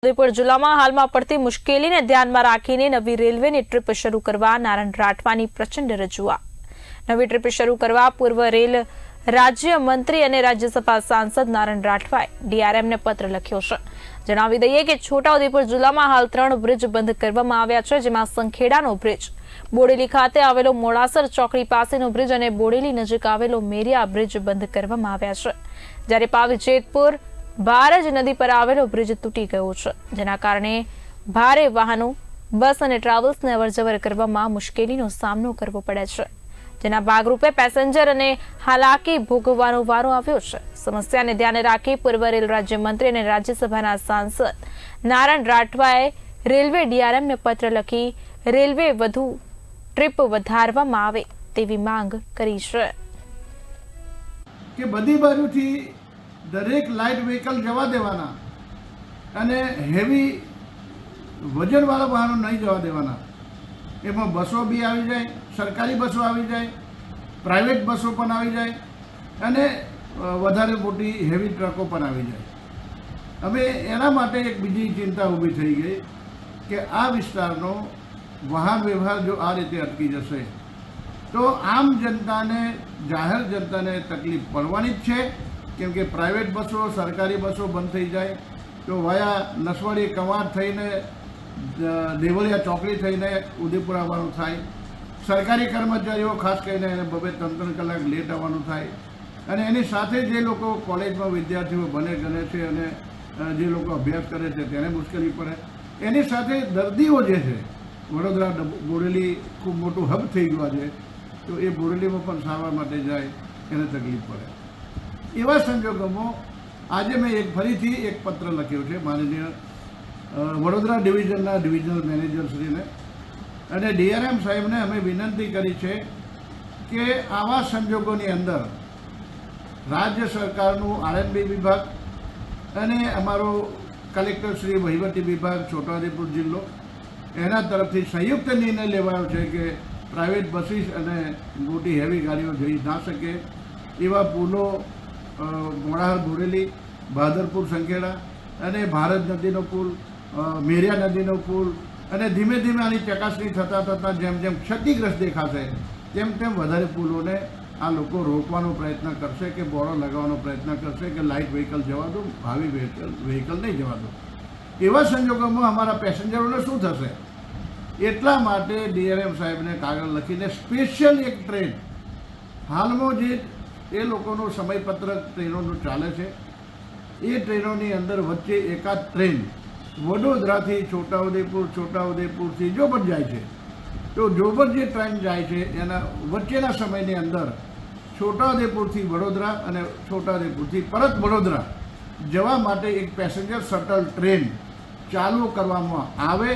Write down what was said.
ઉદયપુર જિલ્લામાં હાલમાં પડતી મુશ્કેલીને ધ્યાનમાં રાખીને નવી રેલવેની ટ્રીપ શરૂ કરવા નારણ રાઠવાની પ્રચંડ રજૂઆત। નવી ટ્રીપ શરૂ કરવા પૂર્વ રેલ રાજ્ય મંત્રી અને રાજ્યસભા સાંસદ નારણ રાઠવાએ ડીઆરએમને પત્ર લખ્યો છે। જણાવી દઈએ કે છોટાઉદેપુર જિલ્લામાં હાલ 3 બ્રિજ બંધ કરવામાં આવ્યા છે, જેમાં સંખેડાનો બ્રિજ, બોડેલી ખાતે આવેલો મોડાસર ચોકડી પાસેનો બ્રિજ અને બોડેલી નજીક આવેલો મેરિયા બ્રિજ બંધ કરવામાં આવ્યા છે, જ્યારે પાવી જેતપુર ભારજ નદી પર આવેલો બ્રિજ તૂટી ગયો છે, જેના કારણે ભારે વાહનો, બસ અને ટ્રાવેલ્સને અવરજવર કરવામાં મુશ્કેલીનો સામનો કરવો પડે છે, જેના ભાગરૂપે પેસેન્જર અને હાલાકી ભોગવવાનો વારો આવ્યો છે। સમસ્યાને ધ્યાને રાખી પૂર્વ રેલ રાજ્યમંત્રી અને રાજ્યસભાના સાંસદ નારણ રાઠવાએ રેલવે ડીઆરએમને પત્ર લખી રેલવે વધુ ટ્રીપ વધારવામાં આવે તેવી માંગ કરી છે કે બધી બાજુથી દરેક લાઇટ વ્હીકલ જવા દેવાના અને હેવી વજનવાળા વાહનો નહીં જવા દેવાના। એમાં બસો બી આવી જાય, સરકારી બસો આવી જાય, પ્રાઇવેટ બસો પણ આવી જાય અને વધારે મોટી હેવી ટ્રકો પણ આવી જાય। હવે એના માટે એક બીજી ચિંતા ઊભી થઈ ગઈ કે આ વિસ્તારનો વાહન વ્યવહાર જો આ રીતે અટકી જશે તો આમ જનતાને, જાહેર જનતાને તકલીફ પડવાની જ છે, કેમ કે પ્રાઇવેટ બસો, સરકારી બસો બંધ થઈ જાય તો વયા નસવાડી કવાંટ થઈને દેવળિયા ચોકડી થઈને ઉદયપુર આવવાનું થાય। સરકારી કર્મચારીઓ ખાસ કરીને એને 2-3 કલાક લેટ આવવાનું થાય અને એની સાથે જે લોકો કોલેજમાં વિદ્યાર્થીઓ ગણે છે અને જે લોકો અભ્યાસ કરે છે તેને મુશ્કેલી પડે। એની સાથે દર્દીઓ જે છે, વડોદરા બોડેલી ખૂબ મોટું હબ થઈ ગયું છે, તો એ બોડેલીમાં પણ સારવાર માટે જાય એને તકલીફ પડે। એવા સંજોગોમાં આજે મેં ફરીથી એક પત્ર લખ્યો છે માનનીય વડોદરા ડિવિઝનના ડિવિઝનલ મેનેજરશ્રીને અને ડીઆરએમ સાહેબને અમે વિનંતી કરી છે કે આવા સંજોગોની અંદર રાજ્ય સરકારનું આરએનબી વિભાગ અને અમારો કલેક્ટરશ્રી વહીવટી વિભાગ છોટાઉદેપુર જિલ્લો એના તરફથી સંયુક્ત નિર્ણય લેવાયો છે કે પ્રાઇવેટ બસીસ અને મોટી હેવી ગાડીઓ જઈ ના શકે એવા પુલો મોડાસર બોડેલી, બહાદરપુર સંખેડા અને ભારત નદીનો પુલ, મેરિયા નદીનો પુલ અને ધીમે ધીમે આની ચકાસણી થતાં જેમ જેમ ક્ષતિગ્રસ્ત દેખાશે તેમ તેમ વધારે પુલોને આ લોકો રોકવાનો પ્રયત્ન કરશે કે બોર્ડો લગાવવાનો પ્રયત્ન કરશે કે લાઇટ વ્હીકલ જવા દો, ભાવિ વ્હીકલ નહીં જવા દો। એવા સંજોગોમાં અમારા પેસેન્જરોને શું થશે? એટલા માટે ડીઆરએમ સાહેબને કાગળ લખીને સ્પેશિયલ એક ટ્રેન, હાલમાં જે એ લોકોનું સમયપત્રક ટ્રેનોનું ચાલે છે એ ટ્રેનોની અંદર વચ્ચે એકાદ ટ્રેન વડોદરાથી છોટાઉદેપુરથી જો પણ જાય છે તો જો પણ જે ટ્રેન જાય છે એના વચ્ચેના સમયની અંદર છોટાઉદેપુરથી વડોદરા અને છોટાઉદેપુરથી પરત વડોદરા જવા માટે એક પેસેન્જર શટલ ટ્રેન ચાલુ કરવામાં આવે